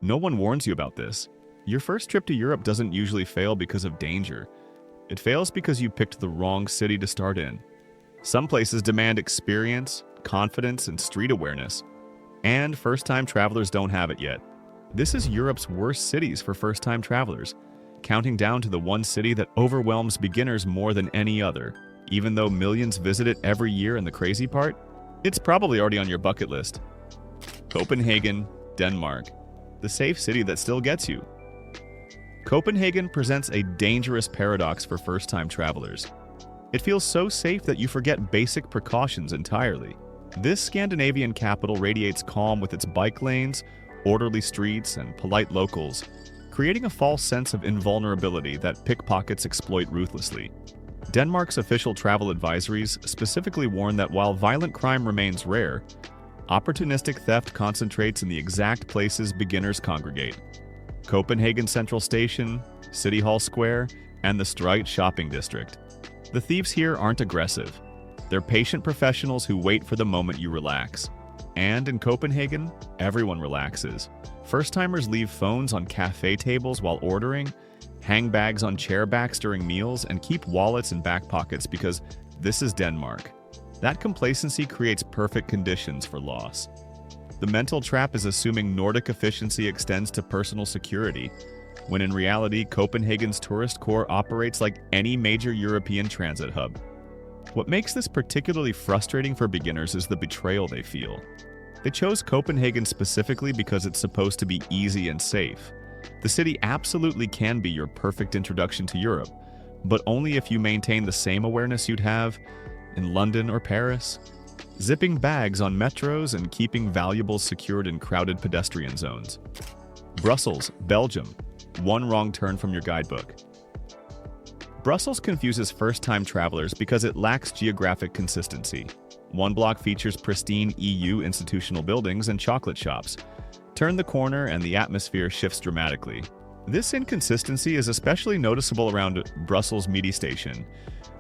No one warns you about this. Your first trip to Europe doesn't usually fail because of danger. It fails because you picked the wrong city to start in. Some places demand experience, confidence, and street awareness, and first-time travelers don't have it yet. This is Europe's worst cities for first-time travelers, counting down to the one city that overwhelms beginners more than any other. Even though millions visit it every year, and the crazy part, it's probably already on your bucket list. Copenhagen, Denmark, the safe city that still gets you. Copenhagen presents a dangerous paradox for first-time travelers. It feels so safe that you forget basic precautions entirely. This Scandinavian capital radiates calm with its bike lanes, orderly streets, and polite locals, creating a false sense of invulnerability that pickpockets exploit ruthlessly. Denmark's official travel advisories specifically warn that while violent crime remains rare, opportunistic theft concentrates in the exact places beginners congregate: Copenhagen Central Station, City Hall Square, and the Strøget shopping district. The thieves here aren't aggressive. They're patient professionals who wait for the moment you relax. And in Copenhagen, everyone relaxes. First-timers leave phones on cafe tables while ordering, hang bags on chair backs during meals, and keep wallets in back pockets because this is Denmark. That complacency creates perfect conditions for loss. The mental trap is assuming Nordic efficiency extends to personal security, when in reality, Copenhagen's tourist core operates like any major European transit hub. What makes this particularly frustrating for beginners is the betrayal they feel. They chose Copenhagen specifically because it's supposed to be easy and safe. The city absolutely can be your perfect introduction to Europe, but only if you maintain the same awareness you'd have in London or Paris. Zipping bags on metros and keeping valuables secured in crowded pedestrian zones. Brussels, Belgium. One wrong turn from your guidebook. Brussels confuses first-time travelers because it lacks geographic consistency. One block features pristine EU institutional buildings and chocolate shops. Turn the corner and the atmosphere shifts dramatically. This inconsistency is especially noticeable around Brussels Midi Station,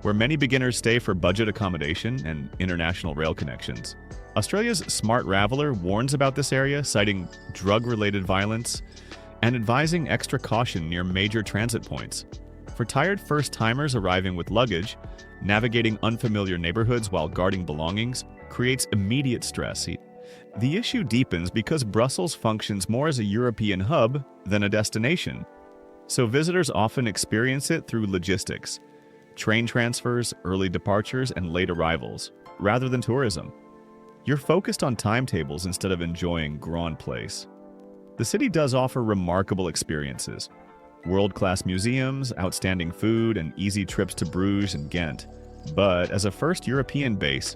where many beginners stay for budget accommodation and international rail connections. Australia's Smart Traveller warns about this area, citing drug-related violence and advising extra caution near major transit points. For tired first-timers arriving with luggage, navigating unfamiliar neighborhoods while guarding belongings creates immediate stress. The issue deepens because Brussels functions more as a European hub than a destination, so visitors often experience it through logistics, train transfers, early departures, and late arrivals, rather than tourism. You're focused on timetables instead of enjoying Grand Place. The city does offer remarkable experiences: world-class museums, outstanding food, and easy trips to Bruges and Ghent. But as a first European base,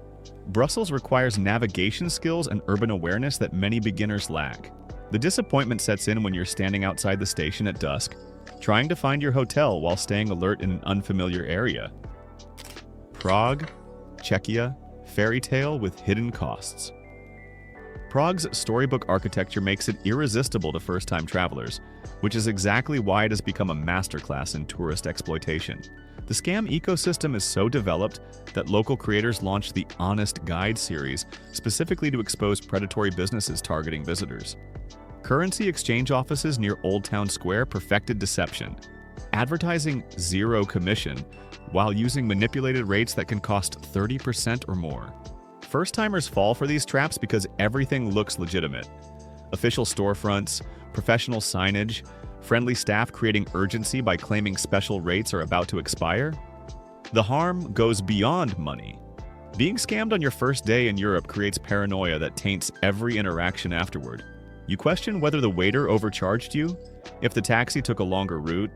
Brussels requires navigation skills and urban awareness that many beginners lack. The disappointment sets in when you're standing outside the station at dusk, trying to find your hotel while staying alert in an unfamiliar area. Prague, Czechia, fairy tale with hidden costs. Prague's storybook architecture makes it irresistible to first-time travelers, which is exactly why it has become a masterclass in tourist exploitation. The scam ecosystem is so developed that local creators launched the Honest Guide series specifically to expose predatory businesses targeting visitors. Currency exchange offices near Old Town Square perfected deception, advertising zero commission while using manipulated rates that can cost 30% or more. First-timers fall for these traps because everything looks legitimate. Official storefronts, professional signage, friendly staff creating urgency by claiming special rates are about to expire. The harm goes beyond money. Being scammed on your first day in Europe creates paranoia that taints every interaction afterward. You question whether the waiter overcharged you, if the taxi took a longer route,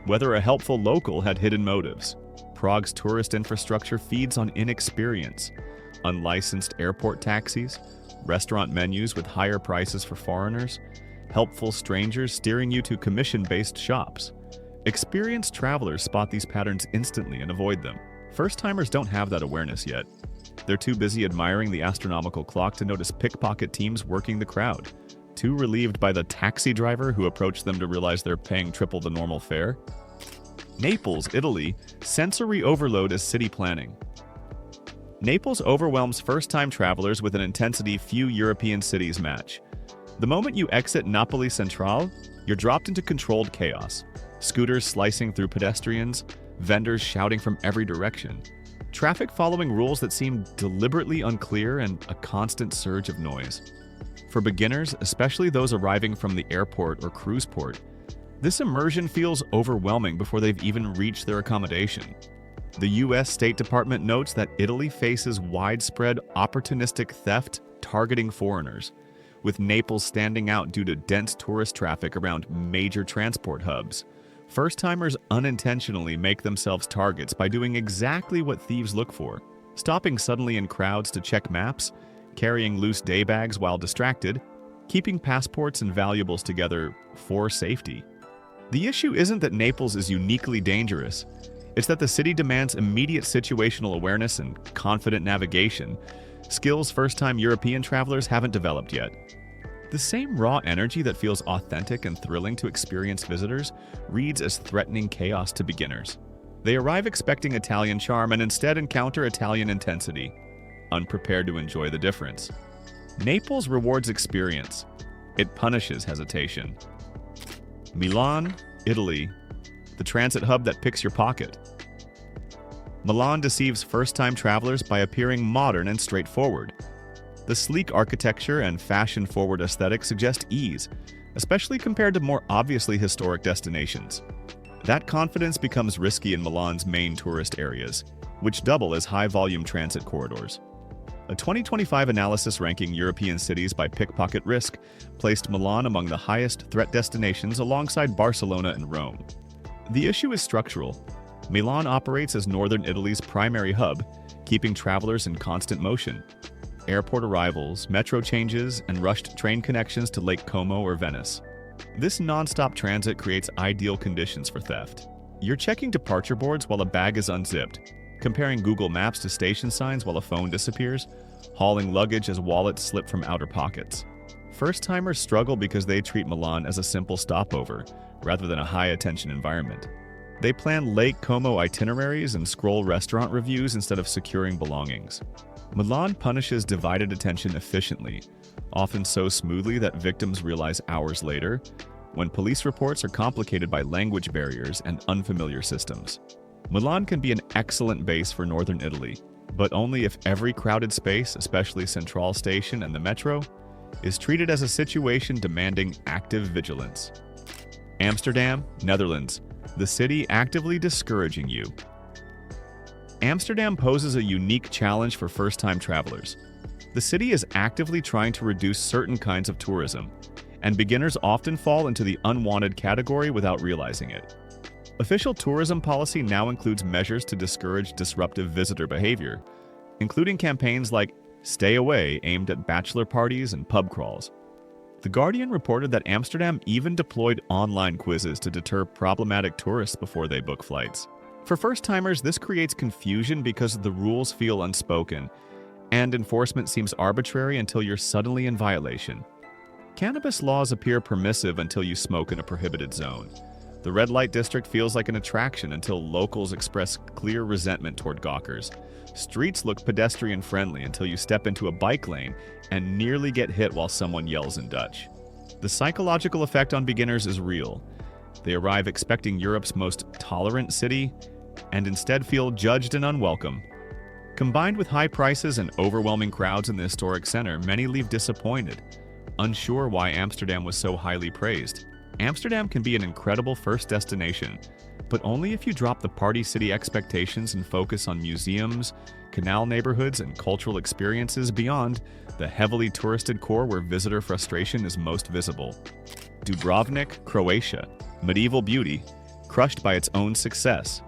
whether a helpful local had hidden motives. Prague's tourist infrastructure feeds on inexperience. Unlicensed airport taxis, restaurant menus with higher prices for foreigners, helpful strangers steering you to commission-based shops. Experienced travelers spot these patterns instantly and avoid them. First-timers don't have that awareness yet. They're too busy admiring the astronomical clock to notice pickpocket teams working the crowd, too relieved by the taxi driver who approached them to realize they're paying triple the normal fare. Naples, Italy, sensory overload as city planning. Naples overwhelms first-time travelers with an intensity few European cities match. The moment you exit Napoli Centrale, you're dropped into controlled chaos. Scooters slicing through pedestrians, vendors shouting from every direction, traffic following rules that seem deliberately unclear, and a constant surge of noise. For beginners, especially those arriving from the airport or cruise port, this immersion feels overwhelming before they've even reached their accommodation. The US State Department notes that Italy faces widespread opportunistic theft targeting foreigners, with Naples standing out due to dense tourist traffic around major transport hubs. First-timers unintentionally make themselves targets by doing exactly what thieves look for: stopping suddenly in crowds to check maps, carrying loose day bags while distracted, keeping passports and valuables together for safety. The issue isn't that Naples is uniquely dangerous. It's that the city demands immediate situational awareness and confident navigation, skills first-time European travelers haven't developed yet. The same raw energy that feels authentic and thrilling to experienced visitors reads as threatening chaos to beginners. They arrive expecting Italian charm and instead encounter Italian intensity, unprepared to enjoy the difference. Naples rewards experience. It punishes hesitation. Milan, Italy, the transit hub that picks your pocket. Milan deceives first-time travelers by appearing modern and straightforward. The sleek architecture and fashion-forward aesthetic suggest ease, especially compared to more obviously historic destinations. That confidence becomes risky in Milan's main tourist areas, which double as high-volume transit corridors. A 2025 analysis ranking European cities by pickpocket risk placed Milan among the highest threat destinations alongside Barcelona and Rome. The issue is structural. Milan operates as northern Italy's primary hub, keeping travelers in constant motion. Airport arrivals, metro changes, and rushed train connections to Lake Como or Venice. This non-stop transit creates ideal conditions for theft. You're checking departure boards while a bag is unzipped, comparing Google Maps to station signs while a phone disappears, hauling luggage as wallets slip from outer pockets. First-timers struggle because they treat Milan as a simple stopover, rather than a high-attention environment. They plan Lake Como itineraries and scroll restaurant reviews instead of securing belongings. Milan punishes divided attention efficiently, often so smoothly that victims realize hours later, when police reports are complicated by language barriers and unfamiliar systems. Milan can be an excellent base for northern Italy, but only if every crowded space, especially Central Station and the metro, is treated as a situation demanding active vigilance. Amsterdam, Netherlands, the city actively discouraging you. Amsterdam poses a unique challenge for first-time travelers. The city is actively trying to reduce certain kinds of tourism, and beginners often fall into the unwanted category without realizing it. Official tourism policy now includes measures to discourage disruptive visitor behavior, including campaigns like Stay Away aimed at bachelor parties and pub crawls. The Guardian reported that Amsterdam even deployed online quizzes to deter problematic tourists before they book flights. For first-timers, this creates confusion because the rules feel unspoken, and enforcement seems arbitrary until you're suddenly in violation. Cannabis laws appear permissive until you smoke in a prohibited zone. The red light district feels like an attraction until locals express clear resentment toward gawkers. Streets look pedestrian-friendly until you step into a bike lane and nearly get hit while someone yells in Dutch. The psychological effect on beginners is real. They arrive expecting Europe's most tolerant city and instead feel judged and unwelcome. Combined with high prices and overwhelming crowds in the historic center, many leave disappointed, unsure why Amsterdam was so highly praised. Amsterdam can be an incredible first destination, but only if you drop the party city expectations and focus on museums, canal neighborhoods, and cultural experiences beyond the heavily touristed core where visitor frustration is most visible. Dubrovnik, Croatia, medieval beauty, crushed by its own success.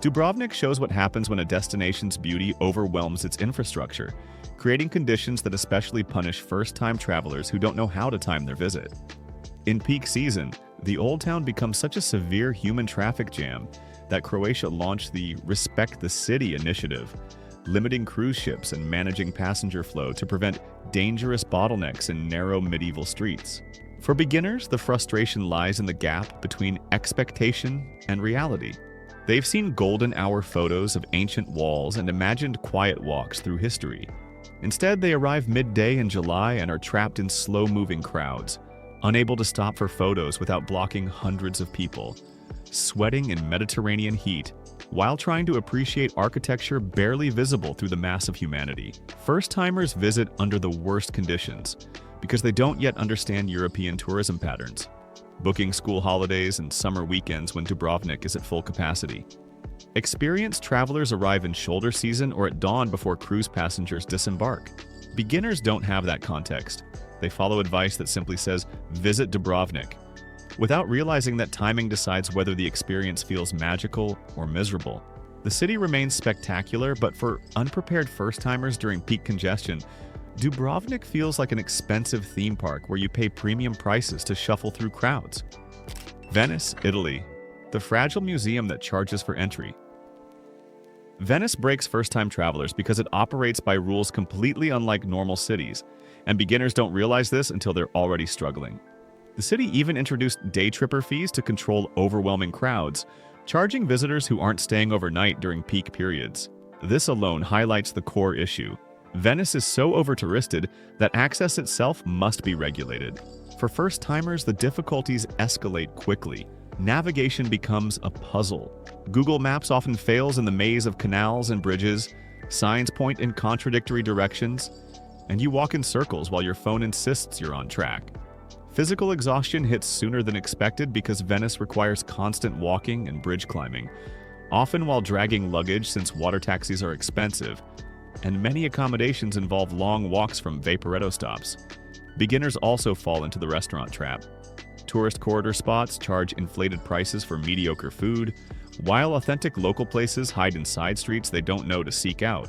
Dubrovnik shows what happens when a destination's beauty overwhelms its infrastructure, creating conditions that especially punish first-time travelers who don't know how to time their visit. In peak season, the Old Town becomes such a severe human traffic jam that Croatia launched the Respect the City initiative, limiting cruise ships and managing passenger flow to prevent dangerous bottlenecks in narrow medieval streets. For beginners, the frustration lies in the gap between expectation and reality. They've seen golden hour photos of ancient walls and imagined quiet walks through history. Instead, they arrive midday in July and are trapped in slow-moving crowds, unable to stop for photos without blocking hundreds of people, sweating in Mediterranean heat, while trying to appreciate architecture barely visible through the mass of humanity. First-timers visit under the worst conditions because they don't yet understand European tourism patterns, booking school holidays and summer weekends when Dubrovnik is at full capacity. Experienced travelers arrive in shoulder season or at dawn before cruise passengers disembark. Beginners don't have that context. They follow advice that simply says, "Visit Dubrovnik," without realizing that timing decides whether the experience feels magical or miserable. The city remains spectacular, but for unprepared first-timers during peak congestion, Dubrovnik feels like an expensive theme park where you pay premium prices to shuffle through crowds. Venice, Italy, the fragile museum that charges for entry. Venice breaks first-time travelers because it operates by rules completely unlike normal cities, and beginners don't realize this until they're already struggling. The city even introduced day tripper fees to control overwhelming crowds, charging visitors who aren't staying overnight during peak periods. This alone highlights the core issue. Venice is so over-touristed that access itself must be regulated. For first-timers, the difficulties escalate quickly. Navigation becomes a puzzle. Google Maps often fails in the maze of canals and bridges, signs point in contradictory directions, and you walk in circles while your phone insists you're on track. Physical exhaustion hits sooner than expected because Venice requires constant walking and bridge climbing, often while dragging luggage since water taxis are expensive, and many accommodations involve long walks from vaporetto stops. Beginners also fall into the restaurant trap. Tourist corridor spots charge inflated prices for mediocre food, while authentic local places hide in side streets they don't know to seek out.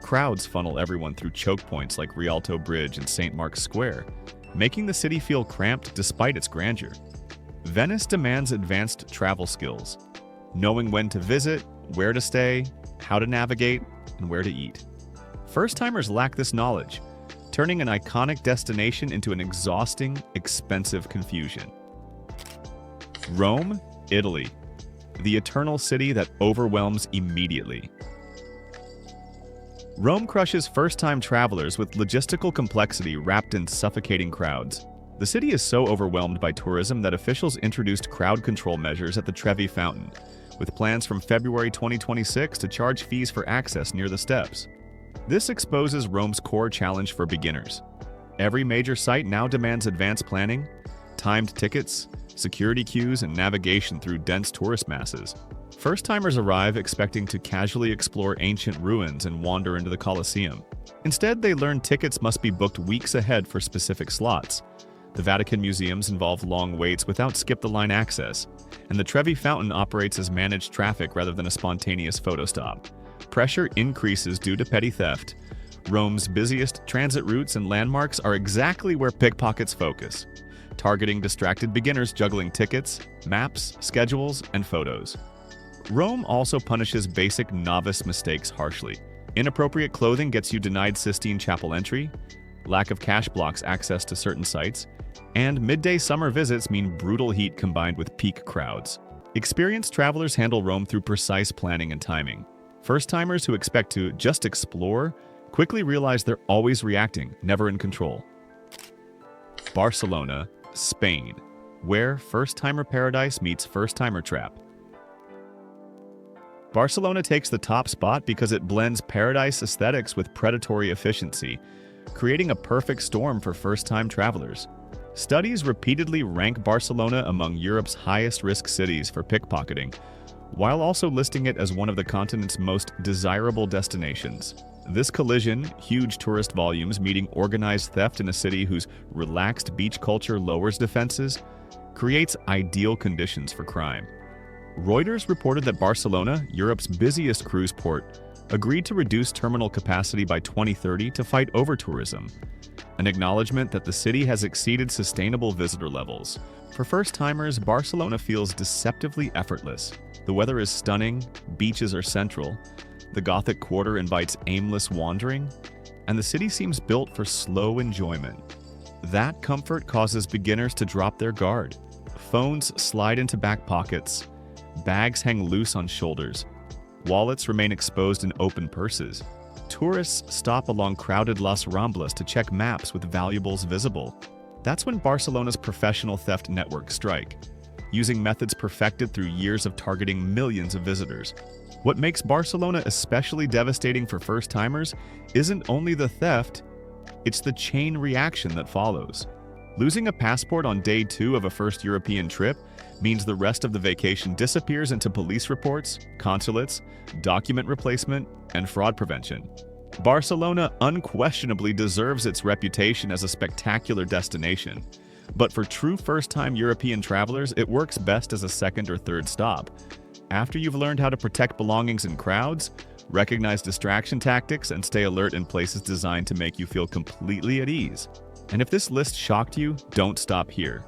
Crowds funnel everyone through choke points like Rialto Bridge and St. Mark's Square, making the city feel cramped despite its grandeur. Venice demands advanced travel skills, knowing when to visit, where to stay, how to navigate, and where to eat. First-timers lack this knowledge, turning an iconic destination into an exhausting, expensive confusion. Rome, Italy, the eternal city that overwhelms immediately. Rome crushes first-time travelers with logistical complexity wrapped in suffocating crowds. The city is so overwhelmed by tourism that officials introduced crowd control measures at the Trevi Fountain, with plans from February 2026 to charge fees for access near the steps. This exposes Rome's core challenge for beginners. Every major site now demands advanced planning, timed tickets, security queues, and navigation through dense tourist masses. First-timers arrive expecting to casually explore ancient ruins and wander into the Colosseum. Instead, they learn tickets must be booked weeks ahead for specific slots. The Vatican museums involve long waits without skip-the-line access, and the Trevi Fountain operates as managed traffic rather than a spontaneous photo stop. Pressure increases due to petty theft. Rome's busiest transit routes and landmarks are exactly where pickpockets focus, targeting distracted beginners juggling tickets, maps, schedules, and photos. Rome also punishes basic novice mistakes harshly. Inappropriate clothing gets you denied Sistine Chapel entry, lack of cash blocks access to certain sites, and midday summer visits mean brutal heat combined with peak crowds. Experienced travelers handle Rome through precise planning and timing. First-timers who expect to just explore quickly realize they're always reacting, never in control. Barcelona, Spain, where first-timer paradise meets first-timer trap. Barcelona takes the top spot because it blends paradise aesthetics with predatory efficiency, creating a perfect storm for first-time travelers. Studies repeatedly rank Barcelona among Europe's highest-risk cities for pickpocketing, while also listing it as one of the continent's most desirable destinations. This collision, huge tourist volumes meeting organized theft in a city whose relaxed beach culture lowers defenses, creates ideal conditions for crime. Reuters reported that Barcelona, Europe's busiest cruise port, agreed to reduce terminal capacity by 2030 to fight over-tourism, an acknowledgement that the city has exceeded sustainable visitor levels. For first-timers, Barcelona feels deceptively effortless. The weather is stunning, beaches are central, the Gothic Quarter invites aimless wandering, and the city seems built for slow enjoyment. That comfort causes beginners to drop their guard. Phones slide into back pockets, bags hang loose on shoulders, wallets remain exposed in open purses. tourists stop along crowded Las Ramblas to check maps with valuables visible. That's when Barcelona's professional theft networks strike, using methods perfected through years of targeting millions of visitors. What makes Barcelona especially devastating for first-timers isn't only the theft, it's the chain reaction that follows. Losing a passport on day 2 of a first European trip means the rest of the vacation disappears into police reports, consulates, document replacement, and fraud prevention. Barcelona unquestionably deserves its reputation as a spectacular destination, but for true first-time European travelers, it works best as a second or third stop. After you've learned how to protect belongings in crowds, recognize distraction tactics, and stay alert in places designed to make you feel completely at ease. And if this list shocked you, don't stop here.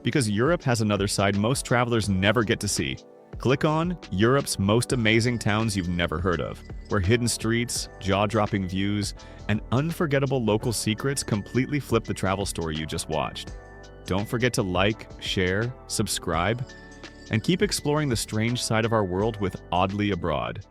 Because Europe has another side most travelers never get to see. Click on Europe's most amazing towns you've never heard of, where hidden streets, jaw-dropping views, and unforgettable local secrets completely flip the travel story you just watched. Don't forget to like, share, subscribe, and keep exploring the strange side of our world with Oddly Abroad.